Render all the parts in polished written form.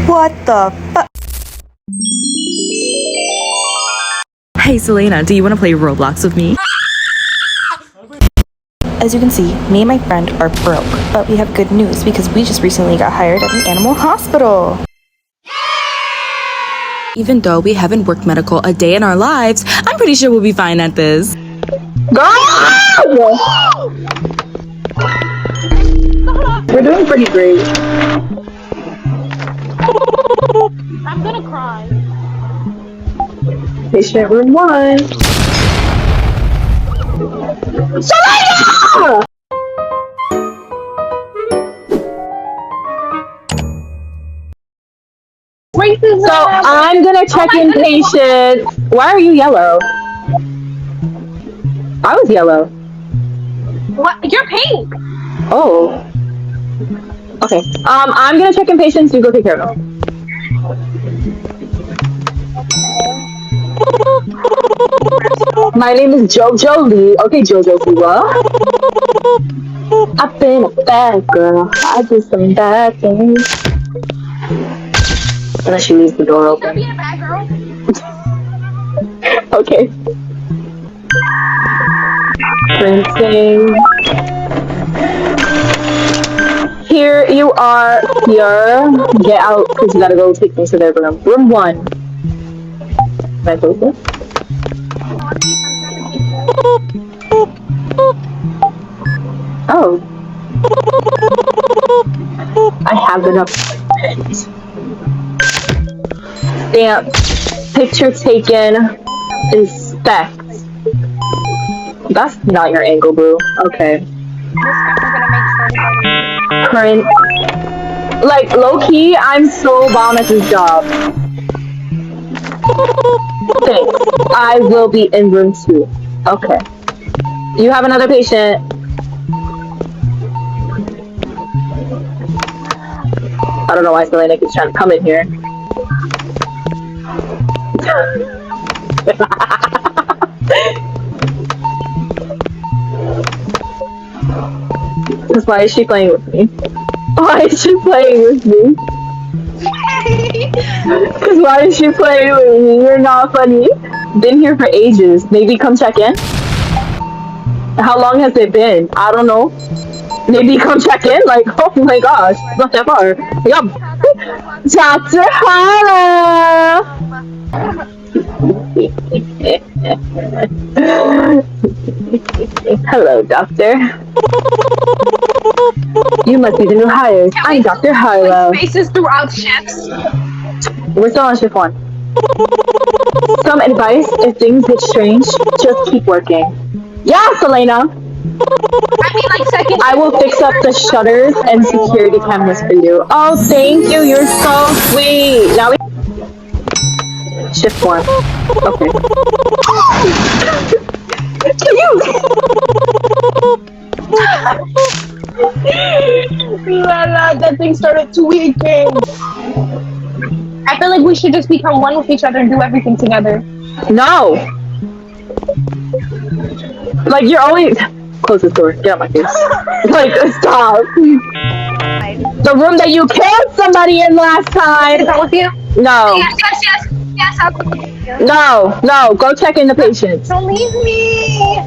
What the fu- Hey Selena, do you want to play Roblox with me? As you can see, me and my friend are broke, but we have good news because we just recently got hired at an animal hospital. Even though we haven't worked medical a day in our lives, I'm pretty sure we'll be fine at this. We're doing pretty great. I'm gonna cry. Patient room 1. Selena! Racism! So I'm gonna check in patients. Why are you yellow? I was yellow. What? You're pink! Oh. Okay. I'm gonna check in patients. You go take care of them. My name is Jojo Lee. Okay, Jojo Bua. I've been a bad girl. I do some bad things. And then she leaves the door You're open. being a bad girl. Okay. Rinsing. Here you are. Here. Get out because you gotta go take things to their room. Room 1. Can I close this? Oh. I have enough. Stamp. Picture taken. Inspect. That's not your angle, boo. Okay. Print. Like, low-key, I'm so bomb at this job. Thanks. I will be in room 2. Okay. You have another patient. I don't know why Selena keeps trying to come in here. Because why is she playing with me? Why is she playing with me? Because why is she playing with me? You're not funny. Been here for ages. Maybe come check in? How long has it been? I don't know. Maybe come check in? Like, oh my gosh, not that far. Yup. Dr. Hannah! Hello, doctor. You must be the new hire. I'm Dr. Harlow. Faces throughout shifts. We're still on shift 1. Some advice, if things get strange, just keep working. Yeah, Selena! I mean, like, second. I will fix up the shutters and security cameras for you. Oh, thank you. You're so sweet. Now we shift 1. Okay. Can you? That thing started tweaking. I feel like we should just become one with each other and do everything together. No. Like, you're always. Close this door. Get out my face. Like, stop. The room that you killed somebody in last time. Is that with you? No. Yes. I'll with you. No. Go check in the patients. Don't leave me.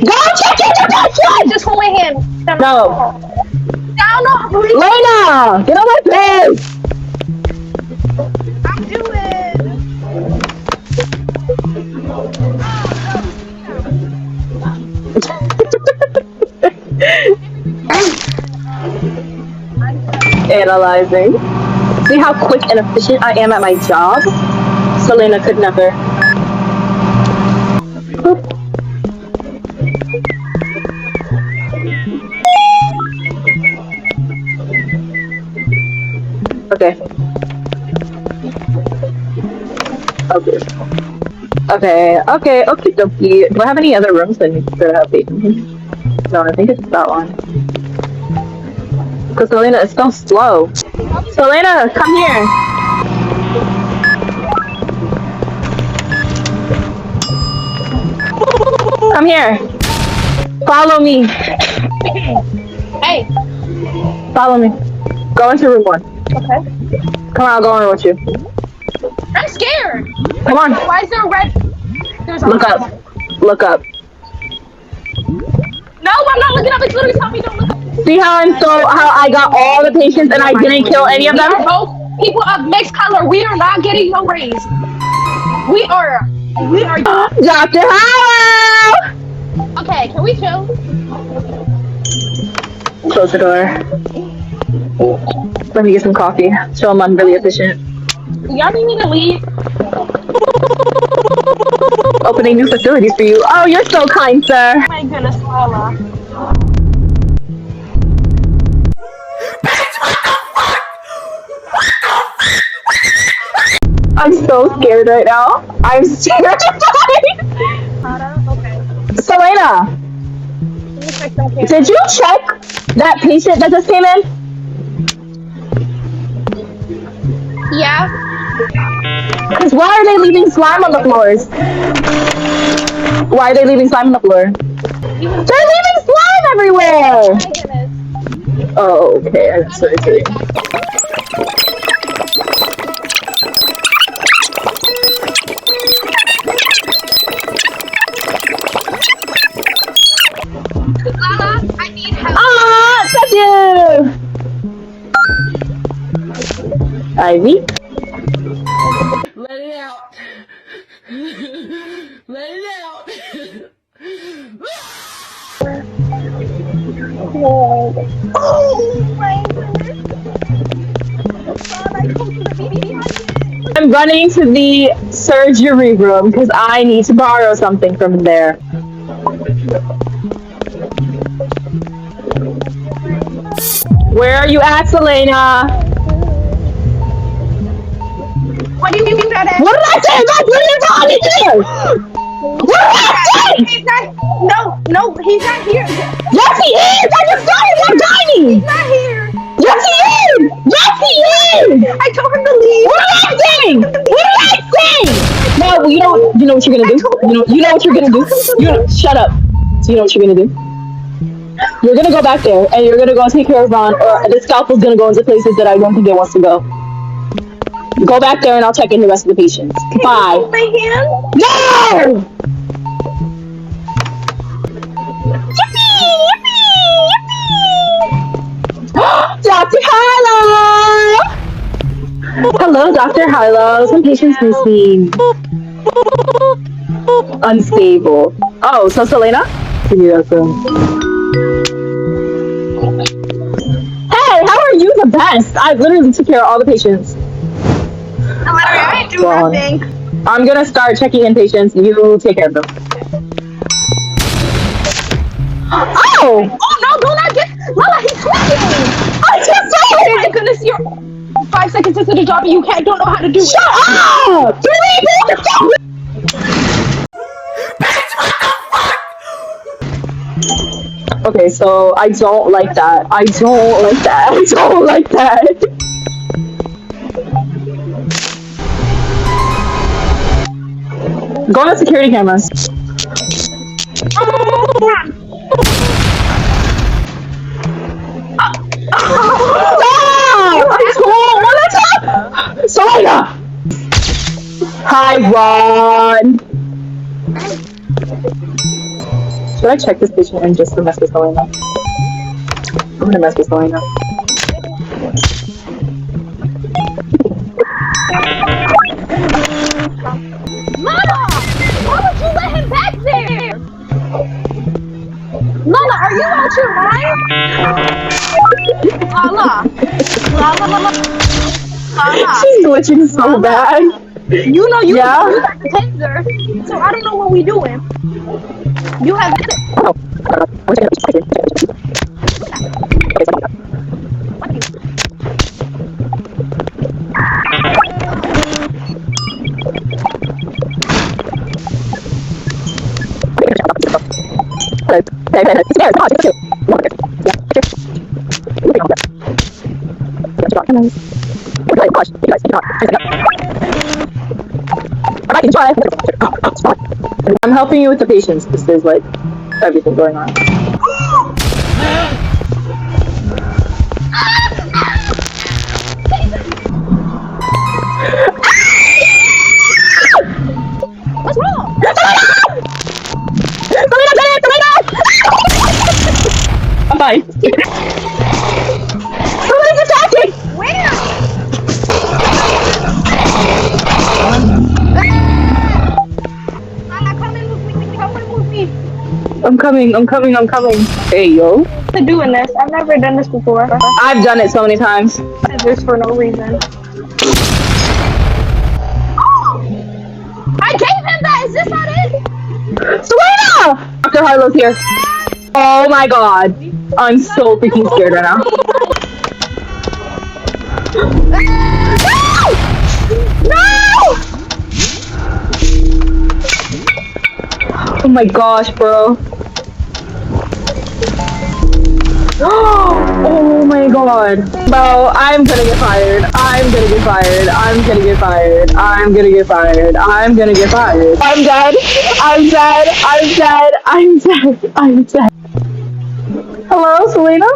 Go check in the patients. Just hold my hand. No. Down off. Lena, get on my face. I'm doing. Analyzing. See how quick and efficient I am at my job? Selena could never. Boop. Okay. Okay, dokie. Do I have any other rooms that need to have patients? No, I think it's that one. Because Selena is so slow. Selena, come here. Come here. Follow me. Hey. Follow me. Go into room 1. Okay. Come on, I'll go on with you. I'm scared. Come on. Why is there a red? There's a Look up. Look up. No, I'm not looking up. It's literally telling me don't look up. See how how I got all the patients and I didn't kill any of We them? are both people of mixed color. We are not getting no raise. We are. Dr. Howell! Okay, can we chill? Close the door. Let me get some coffee. Show them I'm really efficient. Y'all need me to leave? Opening new facilities for you. Oh, you're so kind, sir. Oh my goodness, Lala. I'm so scared right now. I'm terrified. Okay. Selena, Let me check that camera. did you check that patient that just came in? Yeah. Because why are they leaving slime on the floors? Why are they leaving slime on the floor? They're leaving slime everywhere! Oh my goodness. Oh, okay. I'm sorry. Lala, I need help. Ah, thank you! Ivy? Let it out. Let it out. Oh my goodness. Lala, I told you to be behind it. I'm running to the surgery room because I need to borrow something from there. Where are you at, Selena? What do you mean that? What did I say? That's what you're talking to! What did I say? He's not. No, he's not here. Yes, he is! I just saw him while dining! He's not here. Yes, he is! Yes, he is! I told him to leave. What did I say? What did I say? No, you know what you're gonna do? You know what you're gonna do? Shut up. So you know what you're gonna do? You're gonna go back there and you're gonna go take care of Ron, or the scalpel's gonna go into places that I don't think it wants to go. Go back there and I'll check in the rest of the patients. Bye. My hand? No! Dr. Harlow! Hello, Dr. Harlow. Some patients missing. Unstable. Oh, so Selena? Hey, how are you the best? I literally took care of all the patients. I didn't do nothing. I'm gonna start checking in patients. You take care of them. Oh! Oh no, do not get. Lala, he's sweating. I just saw Oh it! my goodness, you're 5 seconds into the job and you don't know how to do it. Shut up! Okay, so I don't like that. I don't like that. I don't like that. Go on the security cameras. Stop! I told one Selena! Hi, Ron. Should I check this patient and just to mess with Selena? I'm gonna mess with Selena. Lala, why would you let him back there? Lala, are you out your mind? Lala. She's glitching so bad. You know you Yeah? you got the taser, so I don't know what we doing. You have I'm helping you with the patients. This is like everything going on. times. Somebody's attacking! Where? Come in with me. Come in with me. I'm coming. Hey, yo. To doing this. I've never done this before. I've done it so many times. Scissors for no reason. I gave him that. Is this not it? Selena! Dr. Harlow's here. Oh my god. I'm so freaking scared right now. No! Oh my gosh, bro. Oh my god. Bro, I'm gonna get fired. I'm gonna get fired. I'm gonna get fired. I'm gonna get fired. I'm gonna get fired. I'm dead. I'm dead. I'm dead. I'm dead. I'm dead. Hello, Selena?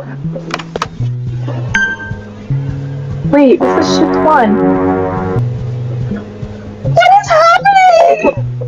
Wait, this is shift 1. What is happening?